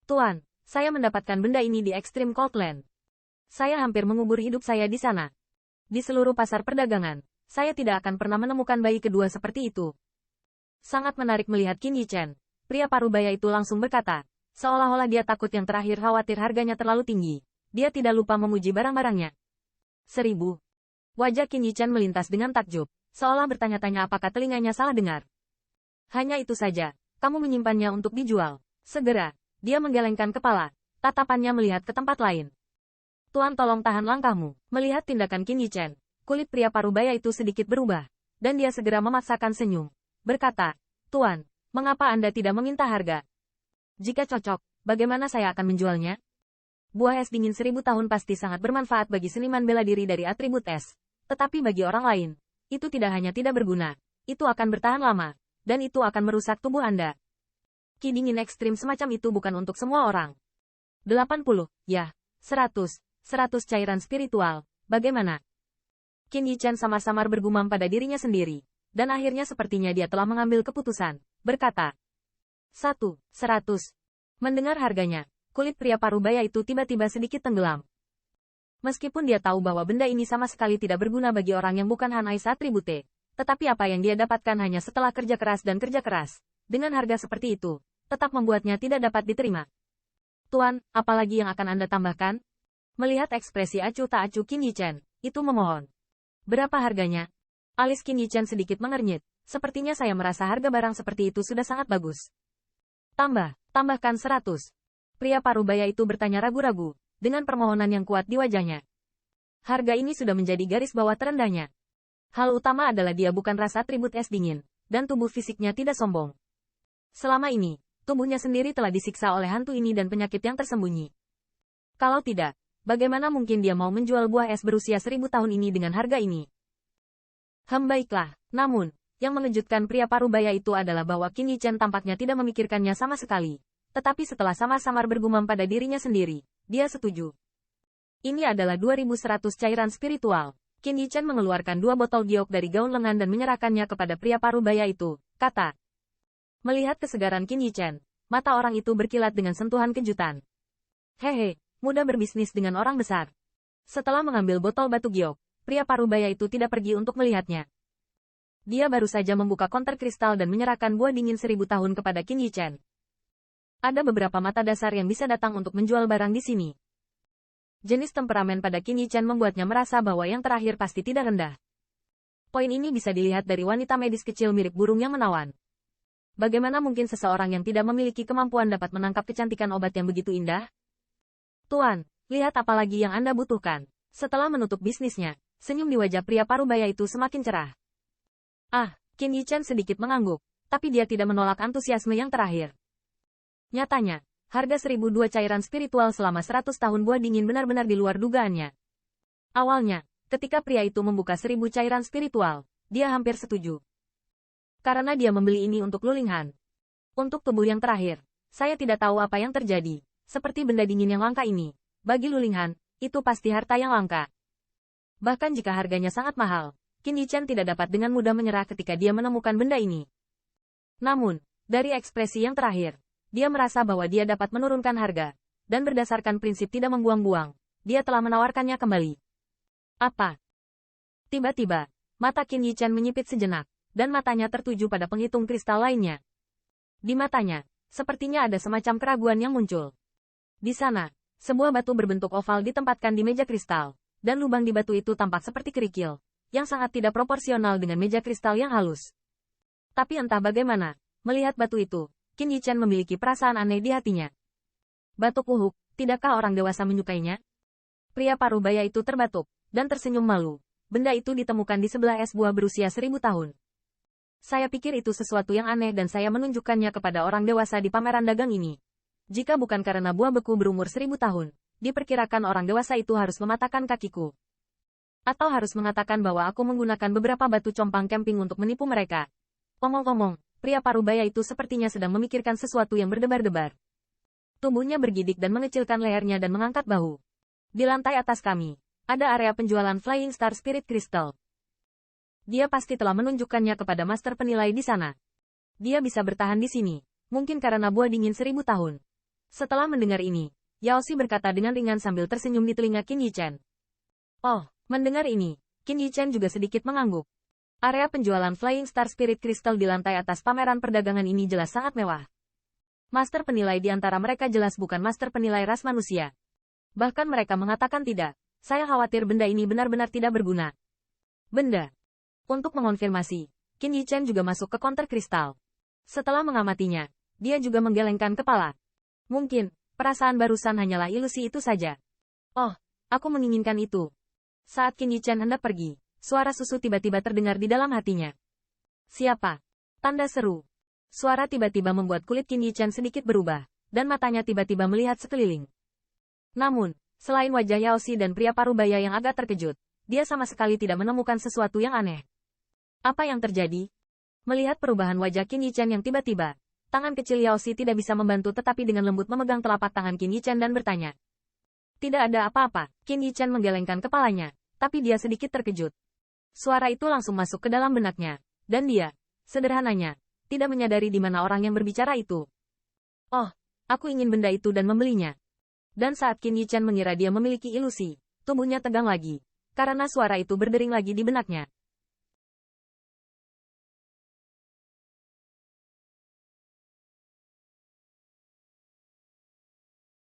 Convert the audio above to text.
Tuan, saya mendapatkan benda ini di Extreme Coldland. Saya hampir mengubur hidup saya di sana. Di seluruh pasar perdagangan, saya tidak akan pernah menemukan bayi kedua seperti itu. Sangat menarik melihat Qin Yichen. Pria parubaya itu langsung berkata, seolah-olah dia takut yang terakhir khawatir harganya terlalu tinggi. Dia tidak lupa memuji barang-barangnya. 1000. Wajah Qin Yichen melintas dengan takjub, seolah bertanya-tanya apakah telinganya salah dengar. Hanya itu saja, kamu menyimpannya untuk dijual. Segera, dia menggelengkan kepala, tatapannya melihat ke tempat lain. Tuan, tolong tahan langkahmu. Melihat tindakan Qin Yichen, kulit pria parubaya itu sedikit berubah, dan dia segera memaksakan senyum. Berkata, Tuan, mengapa Anda tidak meminta harga? Jika cocok, bagaimana saya akan menjualnya? Buah es dingin 1000 tahun pasti sangat bermanfaat bagi seniman bela diri dari atribut es. Tetapi bagi orang lain, itu tidak hanya tidak berguna, itu akan bertahan lama, dan itu akan merusak tubuh Anda. Ki dingin ekstrim semacam itu bukan untuk semua orang. 80, ya, 100 cairan spiritual, bagaimana? Qin Yichen samar-samar bergumam pada dirinya sendiri, dan akhirnya sepertinya dia telah mengambil keputusan, berkata, 100. Mendengar harganya, kulit pria parubaya itu tiba-tiba sedikit tenggelam. Meskipun dia tahu bahwa benda ini sama sekali tidak berguna bagi orang yang bukan Hanais Atribute, tetapi apa yang dia dapatkan hanya setelah kerja keras dan kerja keras, dengan harga seperti itu, tetap membuatnya tidak dapat diterima. Tuan, apalagi yang akan Anda tambahkan? Melihat ekspresi acuh tak acuh Qin Yichen, itu memohon. Berapa harganya? Alis Qin Yichen sedikit mengernyit, sepertinya saya merasa harga barang seperti itu sudah sangat bagus. Tambahkan 100. Pria parubaya itu bertanya ragu-ragu, dengan permohonan yang kuat di wajahnya. Harga ini sudah menjadi garis bawah terendahnya. Hal utama adalah dia bukan rasa atribut es dingin, dan tubuh fisiknya tidak sombong. Selama ini, tubuhnya sendiri telah disiksa oleh hantu ini dan penyakit yang tersembunyi. Kalau tidak, bagaimana mungkin dia mau menjual buah es berusia 1000 tahun ini dengan harga ini? Baiklah, namun, yang mengejutkan pria parubaya itu adalah bahwa Qin Yichen tampaknya tidak memikirkannya sama sekali. Tetapi setelah samar-samar bergumam pada dirinya sendiri, dia setuju. Ini adalah 2100 cairan spiritual. Qin Yichen mengeluarkan 2 botol giok dari gaun lengan dan menyerahkannya kepada pria parubaya itu, kata. Melihat kesegaran Qin Yichen, mata orang itu berkilat dengan sentuhan kejutan. Hehe, mudah berbisnis dengan orang besar. Setelah mengambil botol batu giok, pria parubaya itu tidak pergi untuk melihatnya. Dia baru saja membuka konter kristal dan menyerahkan buah dingin 1000 tahun kepada Qin Yichen. Ada beberapa mata dasar yang bisa datang untuk menjual barang di sini. Jenis temperamen pada Qin Yichen membuatnya merasa bahwa yang terakhir pasti tidak rendah. Poin ini bisa dilihat dari wanita medis kecil mirip burung yang menawan. Bagaimana mungkin seseorang yang tidak memiliki kemampuan dapat menangkap kecantikan obat yang begitu indah? Tuan, lihat apa lagi yang Anda butuhkan. Setelah menutup bisnisnya, senyum di wajah pria parubaya itu semakin cerah. Qin Yichen sedikit mengangguk, tapi dia tidak menolak antusiasme yang terakhir. Nyatanya, harga 1002 cairan spiritual selama 100 tahun buah dingin benar-benar di luar dugaannya. Awalnya, ketika pria itu membuka 1000 cairan spiritual, dia hampir setuju. Karena dia membeli ini untuk Luling Han. Untuk tubuh yang terakhir, saya tidak tahu apa yang terjadi, seperti benda dingin yang langka ini. Bagi Luling Han, itu pasti harta yang langka. Bahkan jika harganya sangat mahal, Qin Yichen tidak dapat dengan mudah menyerah ketika dia menemukan benda ini. Namun, dari ekspresi yang terakhir, dia merasa bahwa dia dapat menurunkan harga, dan berdasarkan prinsip tidak membuang-buang, dia telah menawarkannya kembali. Apa? Tiba-tiba, mata Qin Yichen menyipit sejenak, dan matanya tertuju pada penghitung kristal lainnya. Di matanya, sepertinya ada semacam keraguan yang muncul. Di sana, sebuah batu berbentuk oval ditempatkan di meja kristal, dan lubang di batu itu tampak seperti kerikil, yang sangat tidak proporsional dengan meja kristal yang halus. Tapi entah bagaimana, melihat batu itu, Qin Yichen memiliki perasaan aneh di hatinya. Batu kuhuk, tidakkah orang dewasa menyukainya? Pria parubaya itu terbatuk, dan tersenyum malu. Benda itu ditemukan di sebelah es buah berusia 1000 tahun. Saya pikir itu sesuatu yang aneh dan saya menunjukkannya kepada orang dewasa di pameran dagang ini. Jika bukan karena buah beku berumur 1000 tahun, diperkirakan orang dewasa itu harus mematahkan kakiku. Atau harus mengatakan bahwa aku menggunakan beberapa batu compang camping untuk menipu mereka. Omong-omong, pria parubaya itu sepertinya sedang memikirkan sesuatu yang berdebar-debar. Tubuhnya bergidik dan mengecilkan lehernya dan mengangkat bahu. Di lantai atas kami, ada area penjualan Flying Star Spirit Crystal. Dia pasti telah menunjukkannya kepada master penilai di sana. Dia bisa bertahan di sini, mungkin karena buah dingin 1000 tahun. Setelah mendengar ini, Yaoxi berkata dengan ringan sambil tersenyum di telinga Qin Yichen. Oh, mendengar ini, Qin Yichen juga sedikit mengangguk. Area penjualan Flying Star Spirit Crystal di lantai atas pameran perdagangan ini jelas sangat mewah. Master penilai di antara mereka jelas bukan master penilai ras manusia. Bahkan mereka mengatakan tidak. Saya khawatir benda ini benar-benar tidak berguna. Benda. Untuk mengonfirmasi, Qin Yichen juga masuk ke konter kristal. Setelah mengamatinya, dia juga menggelengkan kepala. Mungkin, perasaan barusan hanyalah ilusi itu saja. Oh, aku menginginkan itu. Saat Qin Yichen hendak pergi, suara susu tiba-tiba terdengar di dalam hatinya. Siapa? Tanda seru. Suara tiba-tiba membuat kulit Qin Yichen sedikit berubah, dan matanya tiba-tiba melihat sekeliling. Namun, selain wajah Yaoxi dan pria parubaya yang agak terkejut, dia sama sekali tidak menemukan sesuatu yang aneh. Apa yang terjadi? Melihat perubahan wajah Qin Yichen yang tiba-tiba, tangan kecil Yaoxi tidak bisa membantu tetapi dengan lembut memegang telapak tangan Qin Yichen dan bertanya. Tidak ada apa-apa, Qin Yichen menggelengkan kepalanya, tapi dia sedikit terkejut. Suara itu langsung masuk ke dalam benaknya, dan dia, sederhananya, tidak menyadari di mana orang yang berbicara itu. Oh, aku ingin benda itu dan membelinya. Dan saat Qin Yichen mengira dia memiliki ilusi, tubuhnya tegang lagi, karena suara itu berdering lagi di benaknya.